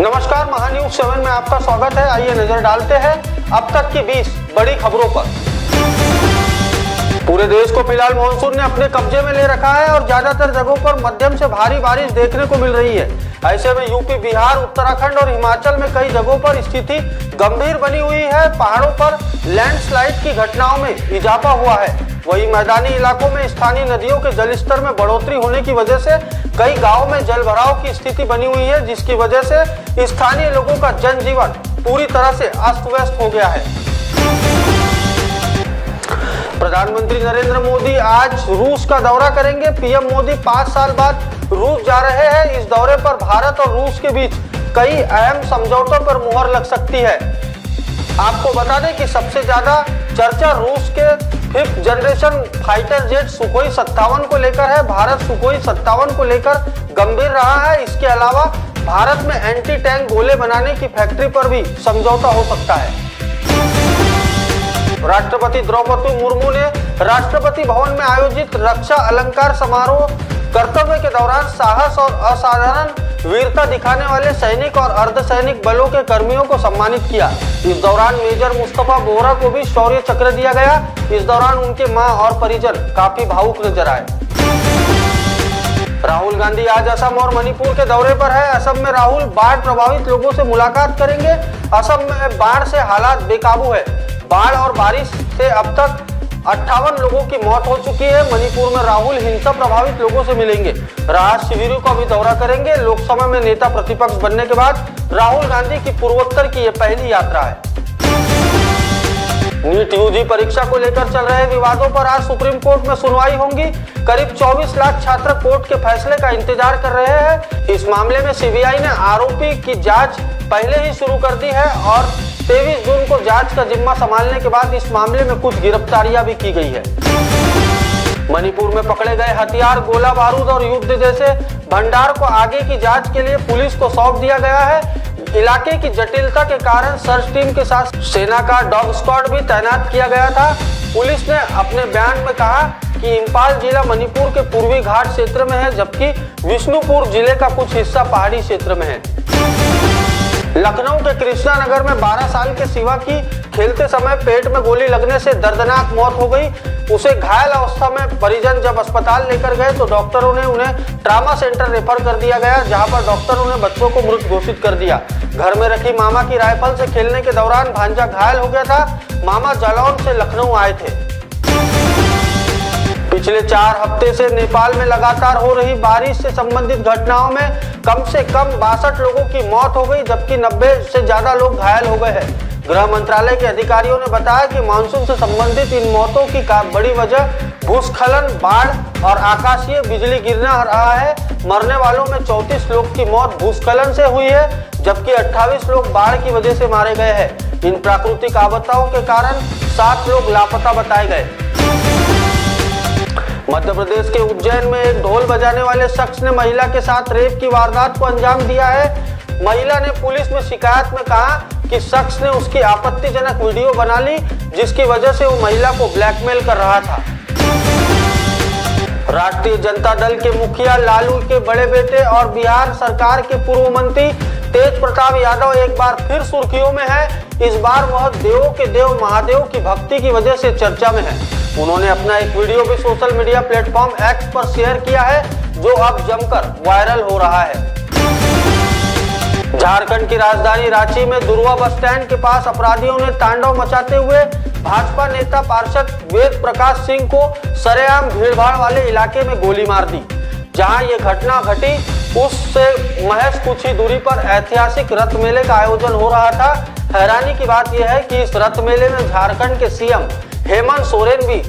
नमस्कार, महान्यूज 7 में आपका स्वागत है। आइए नजर डालते हैं अब तक की 20 बड़ी खबरों पर। पूरे देश को फिलहाल मानसून ने अपने कब्जे में ले रखा है और ज्यादातर जगहों पर मध्यम से भारी बारिश देखने को मिल रही है। ऐसे में यूपी, बिहार, उत्तराखंड और हिमाचल में कई जगहों पर स्थिति गंभीर बनी हुई है। पहाड़ों पर लैंडस्लाइड की घटनाओं में इजाफा हुआ है। वहीं मैदानी इलाकों में स्थानीय नदियों के जलस्तर में बढ़ोतरी होने की वजह से कई गांवों में जलभराव की स्थिति बनी हुई है, जिसकी वजह से स्थानीय लोगों का जनजीवन पूरी तरह से अस्त व्यस्त हो गया है। प्रधानमंत्री नरेंद्र मोदी आज रूस का दौरा करेंगे। पीएम मोदी 5 साल बाद रूस जा रहे हैं। इस दौरे पर भारत और रूस के बीच कई अहम समझौतों पर मुहर लग सकती है। आपको बता दें कि सबसे ज्यादा चर्चा रूस के 5th generation fighter jet Sukhoi 57 को लेकर है। भारत सुखोई 57 को लेकर गंभीर रहा है। इसके अलावा भारत में एंटी टैंक गोले बनाने की फैक्ट्री पर भी समझौता हो सकता है। राष्ट्रपति द्रौपदी मुर्मू ने राष्ट्रपति भवन में आयोजित रक्षा अलंकार समारोह कर्तव्य के दौरान साहस और असाधारण वीरता दिखाने वाले सैनिक और अर्धसैनिक बलों के कर्मियों को सम्मानित किया। इस दौरान मेजर मुस्तफा बोहरा को भी शौर्य चक्र दिया गया। इस दौरान उनके मां और परिजन काफी भावुक नजर आए। राहुल गांधी आज असम और मणिपुर के दौरे पर है। असम में राहुल बाढ़ प्रभावित लोगों से मुलाकात करेंगे। असम में बाढ़ से हालात बेकाबू है। बाढ़ और बारिश से अब तक 58 लोगों की मौत हो चुकी है। मणिपुर में राहुल हिंसा प्रभावित लोगों से मिलेंगे। राहत शिविरों का भी दौरा करेंगे। लोकसभा में नेता प्रतिपक्ष बनने के बाद राहुल गांधी की पूर्वोत्तर की यह पहली यात्रा है। नीट यूजी परीक्षा को लेकर चल रहे विवादों पर आज सुप्रीम कोर्ट में सुनवाई होगी। करीब 24 लाख छात्र कोर्ट के फैसले का इंतजार कर रहे हैं। इस मामले में सीबीआई ने आरोपी की जांच पहले ही शुरू कर दी है और 23 जून को जांच का जिम्मा संभालने के बाद इस मामले में कुछ गिरफ्तारियां भी की गई है। मणिपुर में पकड़े गए हथियार, गोला बारूद और युद्ध जैसे भंडार को आगे की जांच के लिए पुलिस को सौंप दिया गया है। इलाके की जटिलता के कारण सर्च टीम के साथ सेना का डॉग स्क्वाड भी तैनात किया गया था। पुलिस ने अपने बयान में कहा कि इम्फाल जिला मणिपुर के पूर्वी घाट क्षेत्र में है, जबकि विष्णुपुर जिले का कुछ हिस्सा पहाड़ी क्षेत्र में है। लखनऊ के कृष्णा नगर में 12 साल के शिवा की खेलते समय पेट में गोली लगने से दर्दनाक मौत हो गई। उसे घायल अवस्था में परिजन जब अस्पताल लेकर गए तो डॉक्टरों ने उन्हें ट्रामा सेंटर रेफर कर दिया गया, जहां पर डॉक्टरों ने बच्चों को मृत घोषित कर दिया। घर में रखी मामा की राइफल से खेलने के दौरान भांजा घायल हो गया था। मामा जालौन से लखनऊ आए थे। पिछले 4 हफ्ते से नेपाल में लगातार हो रही बारिश से संबंधित घटनाओं में कम से कम 62 लोगों की मौत हो गई, जबकि 90 से ज्यादा लोग घायल हो गए हैं। गृह मंत्रालय के अधिकारियों ने बताया कि मानसून से संबंधित इन मौतों की बड़ी वजह भूस्खलन, बाढ़ और आकाशीय बिजली गिरना रहा है। मरने वालों में 34 लोग की मौत भूस्खलन से हुई है, जबकि 28 लोग बाढ़ की वजह से मारे गए हैं। इन प्राकृतिक आपदाओं के कारण 7 लोग लापता बताए गए। मध्य प्रदेश के उज्जैन में एक ढोल बजाने वाले शख्स ने महिला के साथ रेप की वारदात को अंजाम दिया है। महिला ने पुलिस में शिकायत में कहा कि शख्स ने उसकी आपत्तिजनक वीडियो बना ली, जिसकी वजह से वो महिला को ब्लैकमेल कर रहा था। राष्ट्रीय जनता दल के मुखिया लालू के बड़े बेटे और बिहार सरकार के पूर्व मंत्री तेज प्रताप यादव एक बार फिर सुर्खियों में है। इस बार वह देवों के देव महादेव की भक्ति की वजह से चर्चा में है। उन्होंने अपना एक वीडियो भी सोशल मीडिया प्लेटफॉर्म एक्स पर शेयर किया है, जो अब जमकर वायरल हो रहा है। झारखंड की राजधानी रांची में दुर्वा बस स्टैंड के पास अपराधियों ने तांडव मचाते हुए भाजपा नेता पार्षद वेद प्रकाश सिंह को सरेआम भीड़भाड़ वाले इलाके में गोली मार दी। जहां ये घटना घटी उससे महज कुछ ही दूरी पर ऐतिहासिक रथ मेले का आयोजन हो रहा था। हैरानी की बात यह है कि इस रथ मेले में झारखंड के सीएम हेमंत सोरेन भी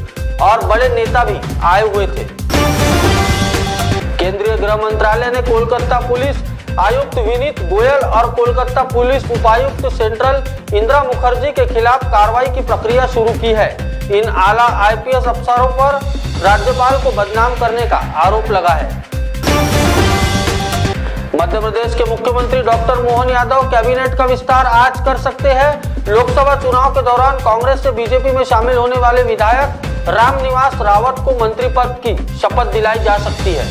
और बड़े नेता भी आए हुए थे। केंद्रीय गृह मंत्रालय ने कोलकाता पुलिस आयुक्त विनीत गोयल और कोलकाता पुलिस उपायुक्त सेंट्रल इंदिरा मुखर्जी के खिलाफ कार्रवाई की प्रक्रिया शुरू की है। इन आला आईपीएस अफसरों पर राज्यपाल को बदनाम करने का आरोप लगा है। मध्य प्रदेश के मुख्यमंत्री डॉक्टर मोहन यादव कैबिनेट का विस्तार आज कर सकते हैं। लोकसभा चुनाव के दौरान कांग्रेस से बीजेपी में शामिल होने वाले विधायक रामनिवास रावत को मंत्री पद की शपथ दिलाई जा सकती है।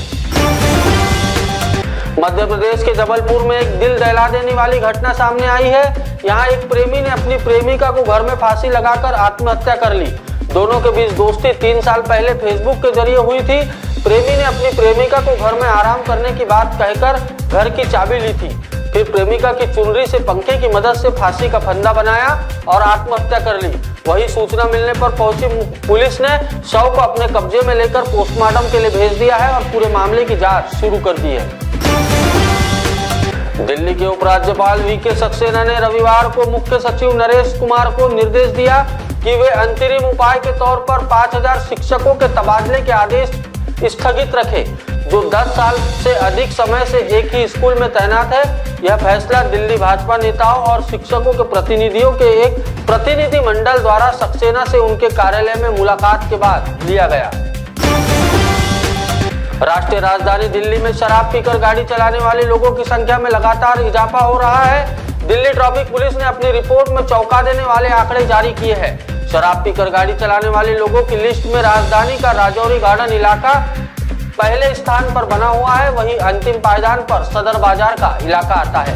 मध्य प्रदेश के जबलपुर में एक दिल दहला देने वाली घटना सामने आई है। यहाँ एक प्रेमी ने अपनी प्रेमिका को घर में फांसी लगाकर आत्महत्या कर ली। दोनों के बीच दोस्ती 3 साल पहले फेसबुक के जरिए हुई थी। प्रेमी ने अपनी प्रेमिका को घर में आराम करने की बात कहकर घर की चाबी ली थी। फिर प्रेमिका की चुनरी से पंखे की मदद से फांसी का फंदा बनाया और आत्महत्या कर ली। वही सूचना मिलने पर पहुंची पुलिस ने शव को अपने कब्जे में लेकर पोस्टमार्टम के लिए भेज दिया है और पूरे मामले की जांच शुरू कर दी है। दिल्ली के उपराज्यपाल वीके सक्सेना ने रविवार को मुख्य सचिव नरेश कुमार को निर्देश दिया कि वे अंतरिम उपाय के तौर पर 5000 शिक्षकों के तबादले के आदेश स्थगित रखें, जो 10 साल से अधिक समय से एक ही स्कूल में तैनात है। यह फैसला दिल्ली भाजपा नेताओं और शिक्षकों के प्रतिनिधियों के एक प्रतिनिधि मंडल द्वारा सक्सेना से उनके कार्यालय में मुलाकात के बाद लिया गया। राष्ट्रीय राजधानी दिल्ली में शराब पीकर गाड़ी चलाने वाले लोगों की संख्या में लगातार इजाफा हो रहा है। दिल्ली ट्रैफिक पुलिस ने अपनी रिपोर्ट में चौंका देने वाले आंकड़े जारी किए हैं। शराब पीकर गाड़ी चलाने वाले लोगों की लिस्ट में राजधानी का राजौरी गार्डन इलाका पहले स्थान पर बना हुआ है। वहीं अंतिम पायदान पर सदर बाजार का इलाका आता है।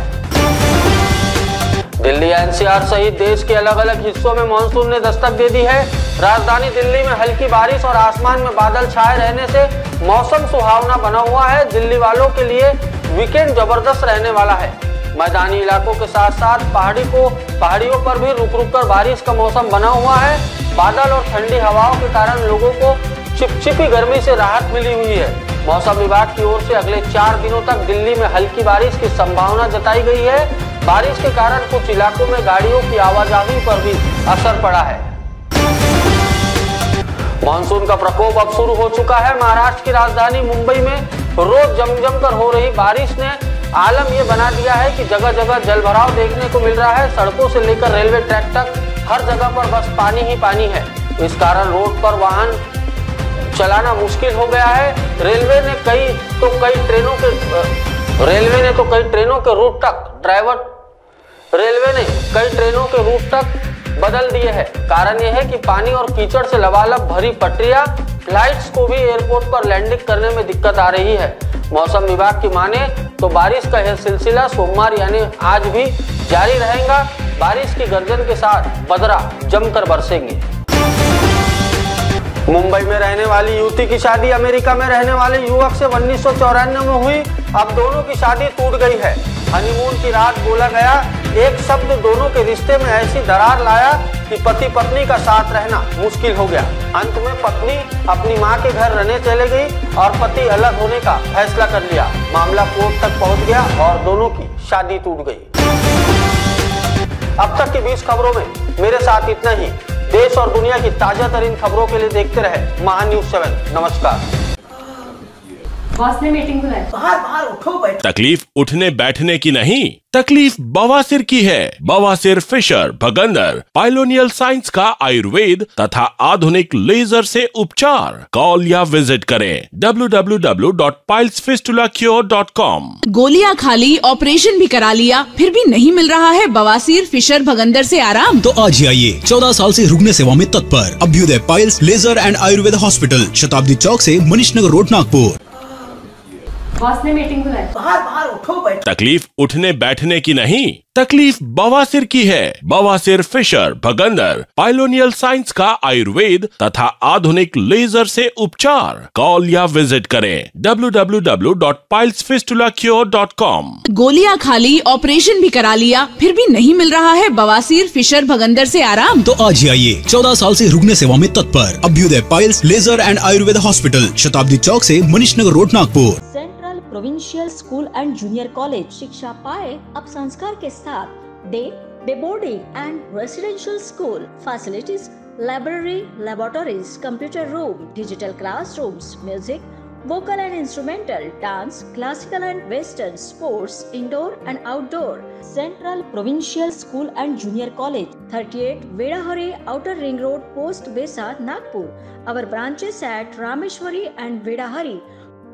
दिल्ली एनसीआर सहित देश के अलग अलग हिस्सों में मानसून ने दस्तक दे दी है। राजधानी दिल्ली में हल्की बारिश और आसमान में बादल छाए रहने से मौसम सुहावना बना हुआ है। दिल्ली वालों के लिए वीकेंड जबरदस्त रहने वाला है। मैदानी इलाकों के साथ साथ पहाड़ियों पर भी रुक रुक कर बारिश का मौसम बना हुआ है। बादल और ठंडी हवाओं के कारण लोगों को चिपचिपी गर्मी से राहत मिली हुई है। मौसम विभाग की ओर से अगले 4 दिनों तक दिल्ली में हल्की बारिश की संभावना जताई गई है। बारिश के कारण कुछ इलाकों में गाड़ियों की आवाजाही पर भी असर पड़ा है। मानसून का प्रकोप अब शुरू हो चुका है। महाराष्ट्र की राजधानी मुंबई में रोज जमजम कर हो रही बारिश ने आलम ये बना दिया है कि जगह जगह जलभराव देखने को मिल रहा है। सड़कों से लेकर रेलवे ट्रैक तक हर जगह पर बस पानी ही पानी है। इस कारण रोड पर वाहन चलाना मुश्किल हो गया है। रेलवे ने कई ट्रेनों के रूट तक बदल दिए हैं। कारण यह है कि पानी और कीचड़ से लबालब भरी पटरियां फ्लाइट्स को भी एयरपोर्ट पर लैंडिंग करने में दिक्कत आ रही है। मौसम विभाग की माने तो बारिश का यह सिलसिला सोमवार यानी आज भी जारी रहेगा। बारिश की गर्जन के साथ बदरा जमकर बरसेंगे। मुंबई में रहने वाली युवती की शादी अमेरिका में रहने वाले युवक से 1994 में हुई। अब दोनों की शादी टूट गई है। हनीमून की रात बोला गया एक शब्द दोनों के रिश्ते में ऐसी दरार लाया कि पति पत्नी का साथ रहना मुश्किल हो गया। अंत में पत्नी अपनी मां के घर रहने चले गई और पति अलग होने का फैसला कर लिया। मामला कोर्ट तक पहुंच गया और दोनों की शादी टूट गई। अब तक की 20 खबरों में मेरे साथ इतना ही। देश और दुनिया की ताजा तरीन खबरों के लिए देखते रहे महान्यूज 7। नमस्कार। बॉस ने मीटिंग बुलाई। बाहर उठो बैठो। तकलीफ उठने बैठने की नहीं, तकलीफ बवासीर की है। बवासीर, फिशर, भगंदर, पाइलोनियल साइंस का आयुर्वेद तथा आधुनिक लेजर से उपचार। कॉल या विजिट करें www.pilesfistulacure.com। गोलियां खा ली, ऑपरेशन भी करा लिया, फिर भी नहीं मिल रहा है बवासीर, फिशर, भगंदर से आराम? तो आज ही आइए 14 साल से रुकने सेवा में तत्पर Abhyuday piles laser and Ayurveda hospital, Shatabdi Chowk से मनीष नगर रोड, नागपुर। बॉस ने मीटिंग बुलाई। बाहर उठो बैठो। तकलीफ उठने बैठने की नहीं, तकलीफ बवासीर की है। बवासीर, फिशर, भगंदर, पाइलोनियल साइंस का आयुर्वेद तथा आधुनिक लेजर से उपचार। कॉल या विजिट करें www.pilesfistulacure.com। गोलियां खा ली, ऑपरेशन भी करा लिया, फिर भी नहीं मिल रहा है बवासीर, फिशर, भगंदर से आराम? तो आज ही आइए 14 साल से रुकने सेवा में तत्पर Abhyuday piles laser and Ayurveda hospital, Shatabdi Chowk से Manish Nagar road, Nagpur. Provincial school and junior college शिक्षा पाए अब संस्कार के साथ day boarding and residential school facilities, library, laboratories, computer room, digital classrooms, music, vocal and instrumental, dance, classical and western, sports, indoor and outdoor. Central Provincial School and Junior College, 38 Vedahari, Outer Ring Road, Post Besa, Nagpur. Our branches at Rameshwari and Vedahari.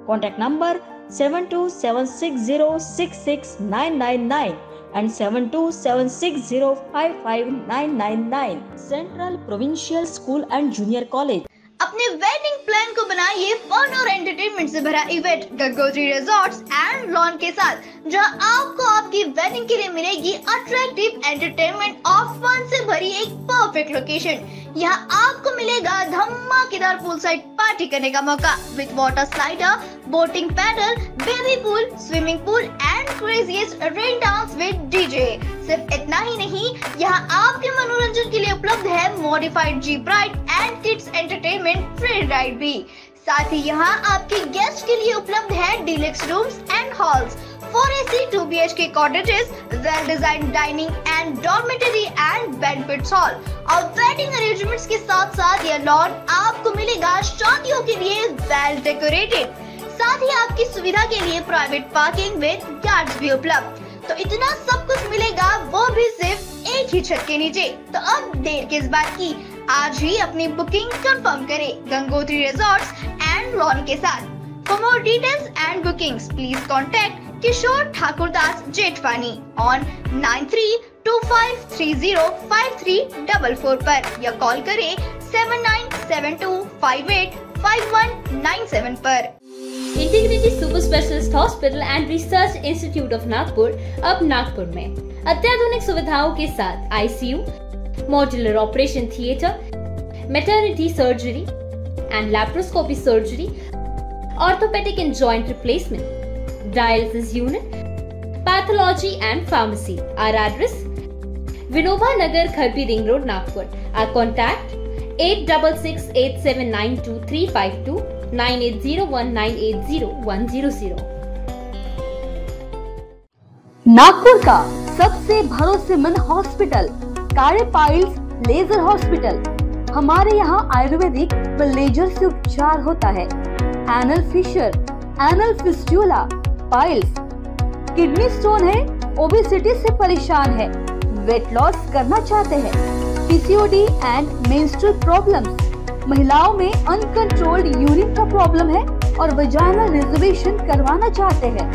Contact number 7276066999 and 7276055999. Central Provincial School and Junior College. अपने wedding plan को बनाइए fun और entertainment से भरा event Gangotri resorts and lawn के साथ, जहां आपको आपकी वेडिंग के लिए मिलेगी अट्रैक्टिव एंटरटेनमेंट और फन से भरी एक परफेक्ट लोकेशन। यहाँ आपको मिलेगा धमाकेदार पूल साइड पार्टी करने का मौका with water slider, boating pedal, baby pool, swimming pool and craziest rain dance with DJ. सिर्फ इतना ही नहीं, यहाँ आपके मनोरंजन के लिए उपलब्ध है modified jeep ride and kids entertainment free ride भी। साथ ही यहाँ आपके गेस्ट के लिए उपलब्ध है deluxe rooms and halls, 4AC 2BHK cottages, well designed dining and dormitory and banquet hall और वेडिंग अरेंजमेंट्स के साथ साथ यह लॉन आपको मिलेगा शादियों के लिए वेल डेकोरेटेड। साथ ही आपकी सुविधा के लिए प्राइवेट पार्किंग विद गार्ड्स भी उपलब्ध। तो इतना सब कुछ मिलेगा, वो भी सिर्फ एक ही छत के नीचे। तो अब देर किस बात की, आज ही अपनी बुकिंग कंफर्म करें गंगोत्री रिजॉर्ट्स एंड लॉन के साथ। For more details and bookings please contact Kishore Thakurdas Jethwani on 9325305344 पर या कॉल करें 7972585197 पर। Integrity super specialist hospital and research institute of Nagpur अब नागपुर में अत्याधुनिक सुविधाओं के साथ ICU, modular operation theatre, maternity surgery and laparoscopy surgery, orthopaedic and joint replacement, dialysis unit, pathology and pharmacy. Our address: Vinoba Nagar, Kharbi Ring Road, Nagpur. Our contact: 8668792352 9801980100। Nagpur का सबसे भरोसेमंद hospital कार्य पाइल्स लेजर हॉस्पिटल। हमारे यहाँ आयुर्वेदिक व laser से उपचार होता है। Anal fissure, anal fistula, piles, kidney stone है, ओबेसिटी से परेशान है, वेट लॉस करना चाहते हैं, PCOD एंड मेंस्ट्रुअल प्रॉब्लम्स, महिलाओं में अनकंट्रोल्ड यूरिन का प्रॉब्लम है और वजाइनल रिजर्वेशन करवाना चाहते हैं,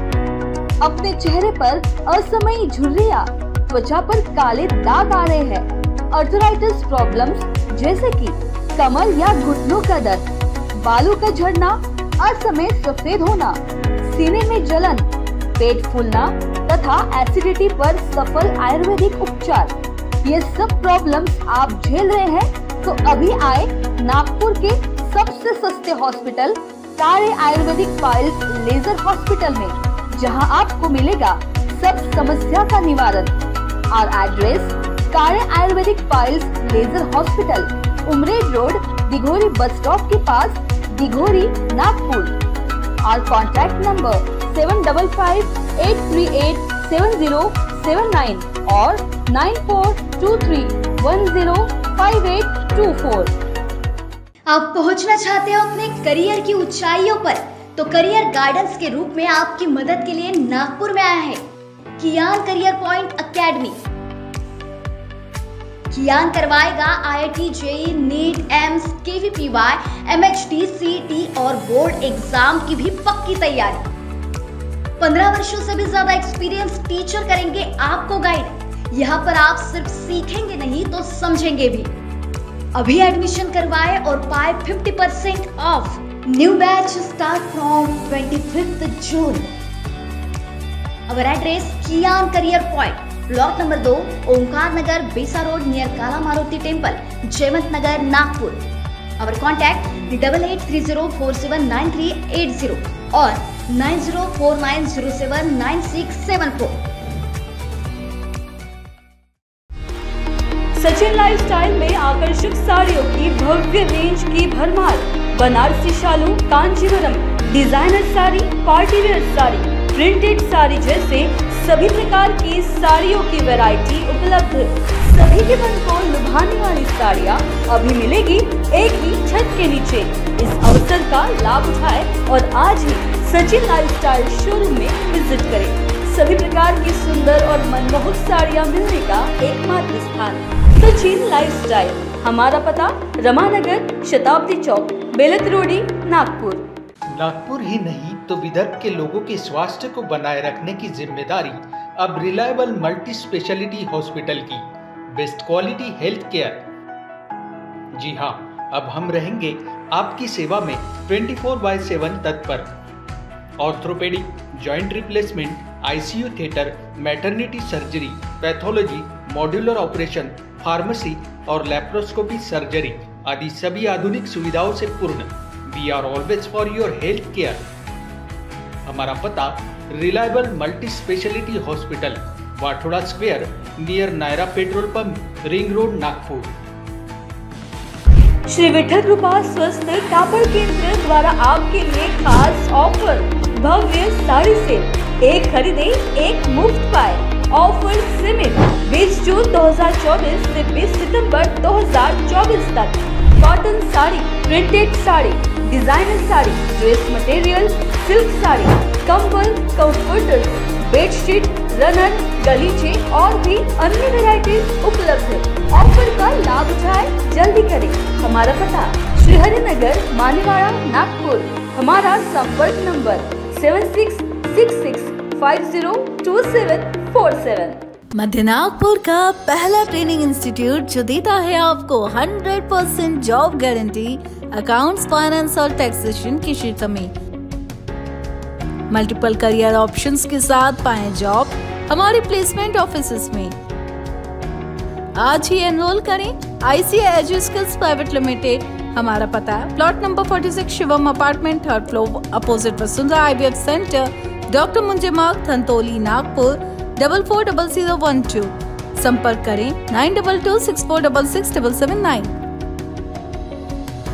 अपने चेहरे पर असमयी झुर्रियां, त्वचा पर काले दाग आ रहे हैं, अर्थराइटिस प्रॉब्लम्स जैसे कि कमर या घुटनों का दर्द, बालों का झड़ना, असमय सफेद होना, सीने में जलन, पेट फूलना तथा एसिडिटी पर सफल आयुर्वेदिक उपचार, ये सब प्रॉब्लम्स आप झेल रहे हैं तो अभी आए नागपुर के सबसे सस्ते हॉस्पिटल कार्य आयुर्वेदिक पाइल्स लेजर हॉस्पिटल में, जहां आपको मिलेगा सब समस्या का निवारण। और address: Karya Ayurvedic piles laser hospital, Umred road, Dighori bus stop के पास, दिघोरी, नागपुर। और कॉन्टैक्ट नंबर 7538387079 और 9423105824। आप पहुंचना चाहते हो अपने करियर की ऊंचाइयों पर, तो करियर गाइडेंस के रूप में आपकी मदद के लिए नागपुर में आया है कियान करियर पॉइंट एकेडमी। कियान करवाएगा IIT, JEE, NEET, AIIMS, KVPY, MHT, CET और बोर्ड एग्जाम की भी पक्की तैयारी। 15 वर्षों से भी ज्यादा एक्सपीरियंस टीचर करेंगे आपको गाइड। यहाँ पर आप सिर्फ सीखेंगे नहीं तो समझेंगे भी। अभी एडमिशन करवाए और पाए 50% off. New batch start from 25th June। Our address: Kiyan career point, block number 2, Omkar Nagar, Besa road near Kala Maruti temple, Jaywant Nagar, Nagpur. Our contact 8830479380 और 9049079674। सचिन लाइफस्टाइल में आकर्षक साड़ियों की भव्य रेंज की भरमार। बनारसी शालू, Kanjivaram, designer sari, party wear sari, printed sari जैसे सभी प्रकार की साड़ियों की वैरायटी उपलब्ध। सभी के मन को लुभाने वाली साड़ियाँ अभी मिलेगी एक ही छत के नीचे। इस अवसर का लाभ उठाएं और आज ही सचिन लाइफस्टाइल शोरूम में विजिट करें। सभी प्रकार की सुंदर और मनमोहक साड़ियाँ मिलने का एकमात्र स्थान सचिन लाइफस्टाइल। हमारा पता: रमानगर, शताब्दी चौक, बेलत रोडी, नागपुर। नागपुर ही नहीं तो विदर्भ के लोगों के स्वास्थ्य को बनाए रखने की जिम्मेदारी अब रिलायबल मल्टी स्पेशलिटी हॉस्पिटल की। Best quality health care. जी हाँ, अब हम रहेंगे आपकी सेवा में 24/7 तत्पर। Orthopaedic, joint replacement, ICU theatre, maternity surgery, pathology, modular operation, pharmacy और लैप्रोस्कोपी सर्जरी आदि सभी आधुनिक सुविधाओं से पूर्ण। We are always for your health care. हमारा पता reliable multi speciality hospital, Wathoda square, near Nayara petrol pump, ring road, Nagpur. Shri Vithal Kripa स्वस्थ कापड़ केंद्र द्वारा आपके लिए खास ऑफर, भव्य साड़ी सेल, एक खरीदे एक मुफ्त पाए। ऑफर सीमित 20 जून 2024 से 20 सितंबर 2024 तक। Cotton sari, printed sari, designer sari, dress material, silk sari, कंबल, कंफर्टर्स, बेडशीट, रनर, गलीचे और भी अन्य वैरायटीज उपलब्ध है। ऑफर का लाभ उठाए, जल्दी करें। हमारा पता श्री हरिनगर, मानेवाड़ा, नागपुर। हमारा संपर्क नंबर 7666502747। मध्य नागपुर का पहला ट्रेनिंग इंस्टीट्यूट जो देता है आपको 100% जॉब गारंटी अकाउंट्स, फाइनेंस और टैक्सेशन के क्षेत्र में। मल्टीपल करियर ऑप्शंस के साथ पाएं जॉब हमारे प्लेसमेंट ऑफिसेस में। आज ही एनरोल करें ICI एजुस्किल्स प्राइवेट लिमिटेड। हमारा पता है plot number 46 Shivam apartment, 3rd floor, opposite Vasundhara IVF centre, doctor Munje Marg, Dhantoli, Nagpur 440012। संपर्क करें 9226466779।